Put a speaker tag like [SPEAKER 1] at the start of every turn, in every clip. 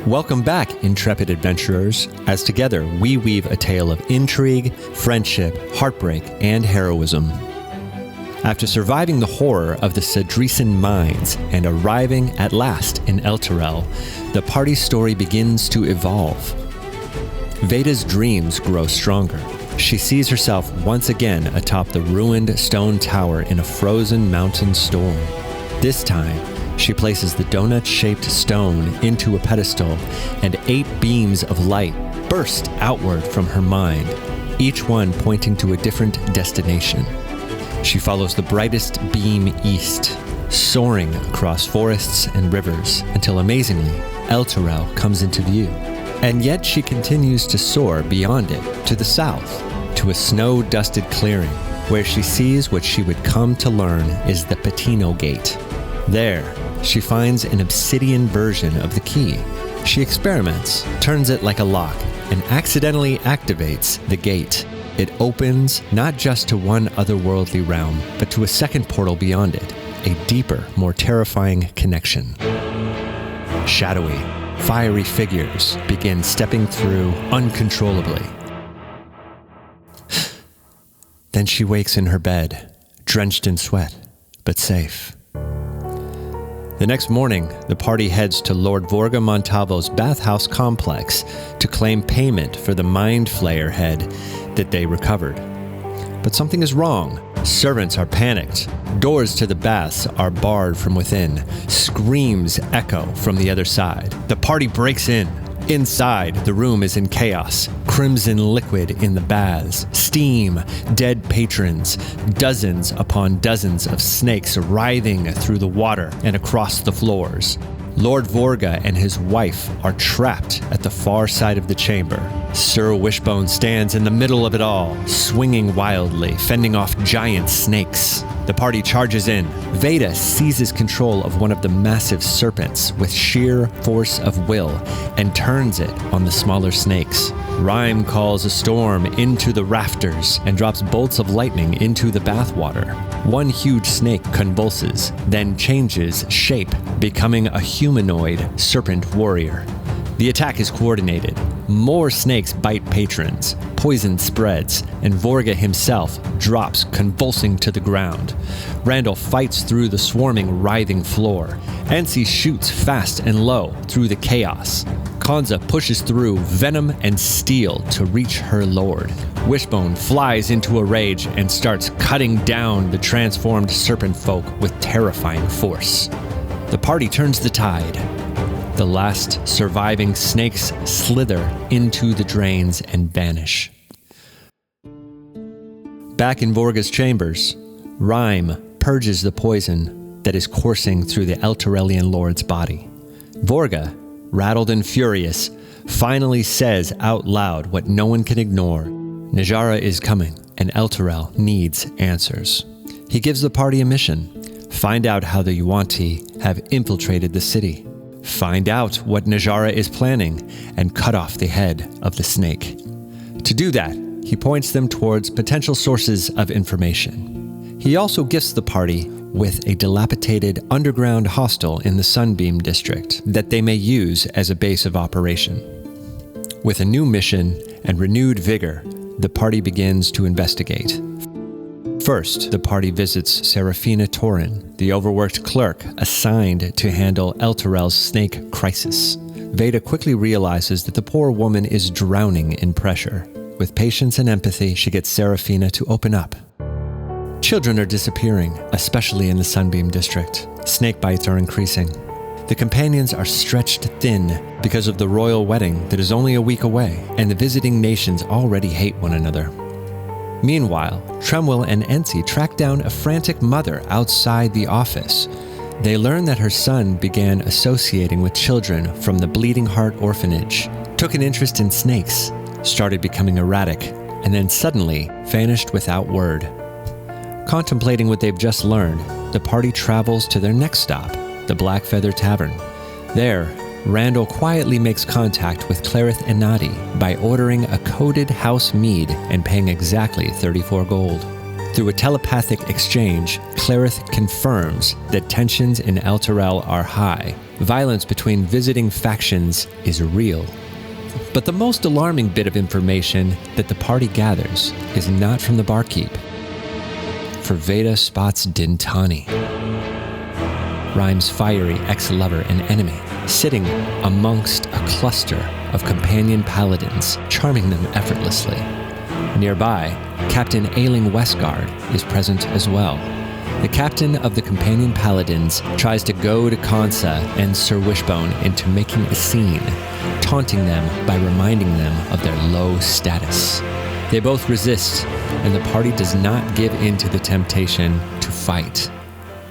[SPEAKER 1] Welcome back, intrepid adventurers, as together we weave a tale of intrigue, friendship, heartbreak, and heroism. After surviving the horror of the Cedrisan mines and arriving at last in Elturel, the party's story begins to evolve. Veda's dreams grow stronger. She sees herself once again atop the ruined stone tower in a frozen mountain storm. This time, she places the donut-shaped stone into a pedestal, and 8 beams of light burst outward from her mind, each one pointing to a different destination. She follows the brightest beam east, soaring across forests and rivers, until amazingly, Elturel comes into view. And yet she continues to soar beyond it, to the south, to a snow-dusted clearing, where she sees what she would come to learn is the Patino Gate. There, she finds an obsidian version of the key. She experiments, turns it like a lock, and accidentally activates the gate. It opens not just to one otherworldly realm, but to a second portal beyond it, a deeper, more terrifying connection. Shadowy, fiery figures begin stepping through uncontrollably. Then she wakes in her bed, drenched in sweat, but safe. The next morning, the party heads to Lord Vorga Montalvo's bathhouse complex to claim payment for the Mind Flayer head that they recovered. But something is wrong. Servants are panicked. Doors to the baths are barred from within. Screams echo from the other side. The party breaks in. Inside, the room is in chaos. Crimson liquid in the baths, steam, dead patrons, dozens upon dozens of snakes writhing through the water and across the floors. Lord Vorga and his wife are trapped at the far side of the chamber. Sir Wishbone stands in the middle of it all, swinging wildly, fending off giant snakes. The party charges in. Veda seizes control of one of the massive serpents with sheer force of will and turns it on the smaller snakes. Rhyme calls a storm into the rafters and drops bolts of lightning into the bathwater. One huge snake convulses, then changes shape, becoming a humanoid serpent warrior. The attack is coordinated. More snakes bite patrons, poison spreads, and Vorga himself drops convulsing to the ground. Randall fights through the swarming, writhing floor. Ansi shoots fast and low through the chaos. Kanza pushes through venom and steel to reach her lord. Wishbone flies into a rage and starts cutting down the transformed serpent folk with terrifying force. The party turns the tide. The last surviving snakes slither into the drains and vanish. Back in Vorga's chambers, Rhyme purges the poison that is coursing through the Elturelian lord's body. Vorga, rattled and furious, finally says out loud what no one can ignore. Najara is coming, and Elturel needs answers. He gives the party a mission. Find out how the Yuan-Ti have infiltrated the city. Find out what Najara is planning, and cut off the head of the snake. To do that, he points them towards potential sources of information. He also gifts the party with a dilapidated underground hostel in the Sunbeam district that they may use as a base of operation. With a new mission and renewed vigor, the party begins to investigate. First, the party visits Serafina Torin, the overworked clerk assigned to handle Elturel's snake crisis. Veda quickly realizes that the poor woman is drowning in pressure. With patience and empathy, she gets Serafina to open up. Children are disappearing, especially in the Sunbeam district. Snake bites are increasing. The companions are stretched thin because of the royal wedding that is only a week away, and the visiting nations already hate one another. Meanwhile, Tremwell and Ensi track down a frantic mother outside the office. They learn that her son began associating with children from the Bleeding Heart Orphanage, took an interest in snakes, started becoming erratic, and then suddenly vanished without word. Contemplating what they've just learned, the party travels to their next stop, the Black Feather Tavern. There, Randall quietly makes contact with Clarith and Nadi by ordering a coded house mead and paying exactly 34 gold. Through a telepathic exchange, Clarith confirms that tensions in Elturel are high Violence between visiting factions is real. But the most alarming bit of information that the party gathers is not from the barkeep. For Veda spots Dintani, Rhyme's fiery ex-lover and enemy, sitting amongst a cluster of companion paladins, charming them effortlessly. Nearby, Captain Ailing Westguard is present as well. The captain of the companion paladins tries to goad Kansa and Sir Wishbone into making a scene, taunting them by reminding them of their low status. They both resist, and the party does not give in to the temptation to fight.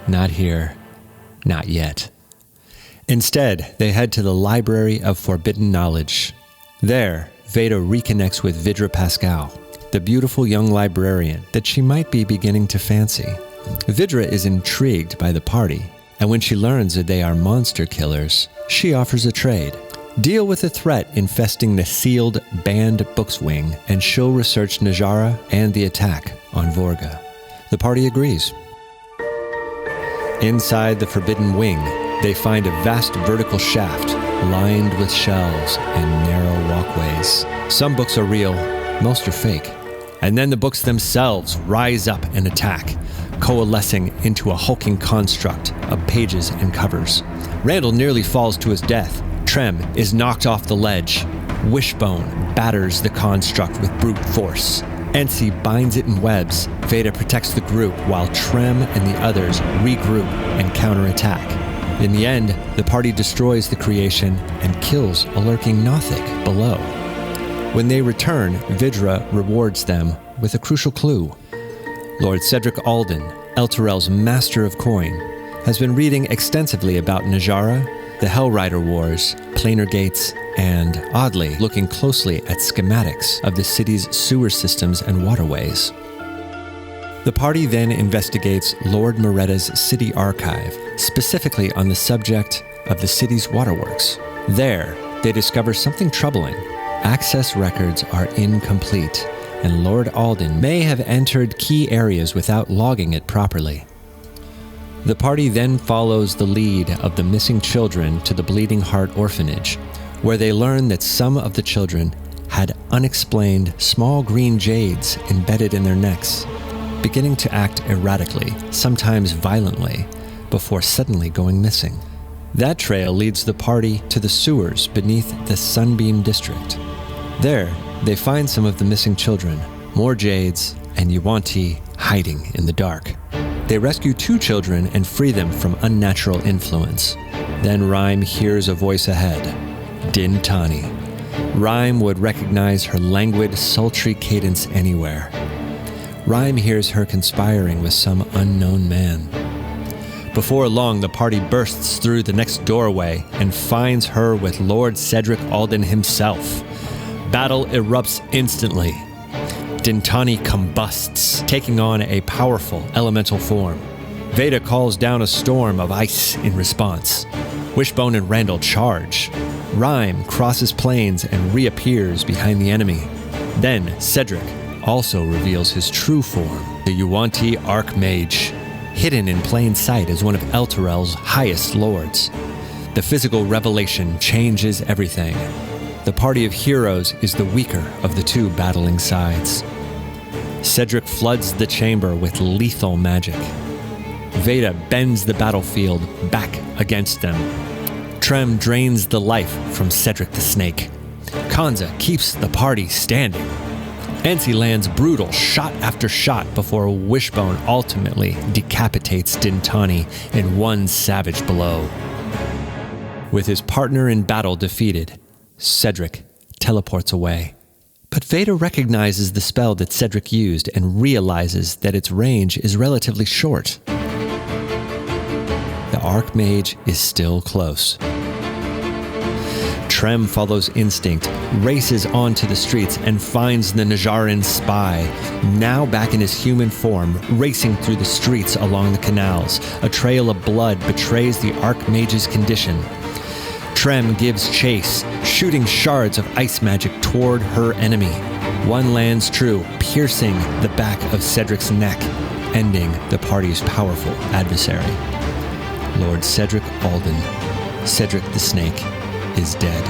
[SPEAKER 1] Not here. Not yet. Instead, they head to the Library of Forbidden Knowledge. There, Veda reconnects with Vidra Pascal, the beautiful young librarian that she might be beginning to fancy. Vidra is intrigued by the party, and when she learns that they are monster killers, she offers a trade. Deal with the threat infesting the sealed, banned books wing, and she'll research Najara and the attack on Vorga. The party agrees. Inside the Forbidden Wing, they find a vast vertical shaft lined with shelves and narrow walkways. Some books are real, most are fake. And then the books themselves rise up and attack, coalescing into a hulking construct of pages and covers. Randall nearly falls to his death. Trem is knocked off the ledge. Wishbone batters the construct with brute force. Ensi binds it in webs. Veda protects the group while Trem and the others regroup and counterattack. In the end, the party destroys the creation and kills a lurking Nothic below. When they return, Vidra rewards them with a crucial clue. Lord Cedric Alden, Elturel's master of coin, has been reading extensively about Najara, the Hellrider Wars, Planar Gates, and, oddly, looking closely at schematics of the city's sewer systems and waterways. The party then investigates Lord Moretta's city archive, specifically on the subject of the city's waterworks. There, they discover something troubling. Access records are incomplete, and Lord Alden may have entered key areas without logging it properly. The party then follows the lead of the missing children to the Bleeding Heart Orphanage, where they learn that some of the children had unexplained small green jades embedded in their necks, beginning to act erratically, sometimes violently, before suddenly going missing. That trail leads the party to the sewers beneath the Sunbeam District. There, they find some of the missing children, more jades, and Yuanti hiding in the dark. They rescue 2 children and free them from unnatural influence. Then Rhyme hears a voice ahead, Dintani. Rhyme would recognize her languid, sultry cadence anywhere. Rhyme hears her conspiring with some unknown man. Before long, the party bursts through the next doorway and finds her with Lord Cedric Alden himself. Battle erupts instantly. Dintani combusts, taking on a powerful elemental form. Veda calls down a storm of ice in response. Wishbone and Randall charge. Rhyme crosses planes and reappears behind the enemy. Then Cedric also reveals his true form, the Yuanti Archmage, hidden in plain sight as one of Elturel's highest lords. The physical revelation changes everything. The party of heroes is the weaker of the 2 battling sides. Cedric floods the chamber with lethal magic. Veda bends the battlefield back against them. Trem drains the life from Cedric the Snake. Kanza keeps the party standing. Ensi lands brutal shot after shot before Wishbone ultimately decapitates Dintani in one savage blow. With his partner in battle defeated, Cedric teleports away. But Veda recognizes the spell that Cedric used and realizes that its range is relatively short. The Archmage is still close. Trem follows instinct, races onto the streets, and finds the Najaran spy, now back in his human form, racing through the streets along the canals. A trail of blood betrays the Archmage's condition. Trem gives chase, shooting shards of ice magic toward her enemy. One lands true, piercing the back of Cedric's neck, ending the party's powerful adversary. Lord Cedric Alden Cedric the Snake is dead.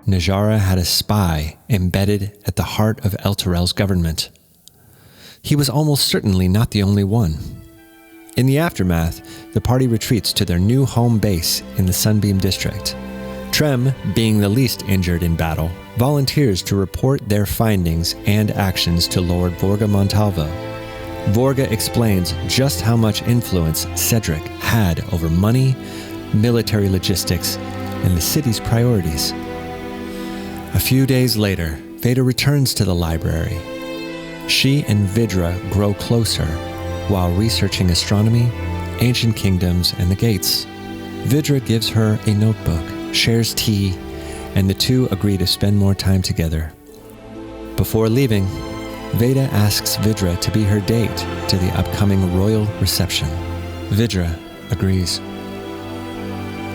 [SPEAKER 1] Najara had a spy embedded at the heart of Elturel's government. He was almost certainly not the only one. In the aftermath, the party retreats to their new home base in the Sunbeam District. Trem, being the least injured in battle, volunteers to report their findings and actions to Lord Vorga Montalvo. Vorga explains just how much influence Cedric had over money, military logistics, and the city's priorities. A few days later, Veda returns to the library. She and Vidra grow closer while researching astronomy, ancient kingdoms, and the gates. Vidra gives her a notebook, shares tea, and the two agree to spend more time together. Before leaving, Veda asks Vidra to be her date to the upcoming royal reception. Vidra agrees.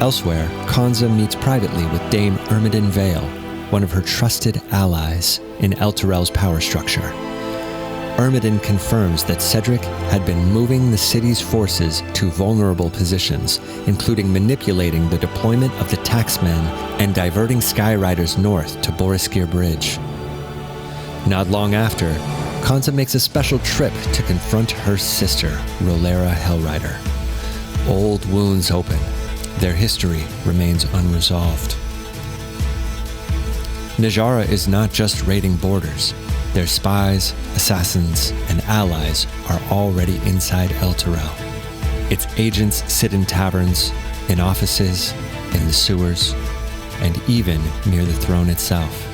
[SPEAKER 1] Elsewhere, Kanza meets privately with Dame Ermidon Vale, one of her trusted allies in Elturel's power structure. Ermidon confirms that Cedric had been moving the city's forces to vulnerable positions, including manipulating the deployment of the taxmen and diverting Skyriders north to Boriskir Bridge. Not long after, Kanza makes a special trip to confront her sister, Rolera Hellrider. Old wounds open. Their history remains unresolved. Najara is not just raiding borders. Their spies, assassins, and allies are already inside Elturel. Its agents sit in taverns, in offices, in the sewers, and even near the throne itself.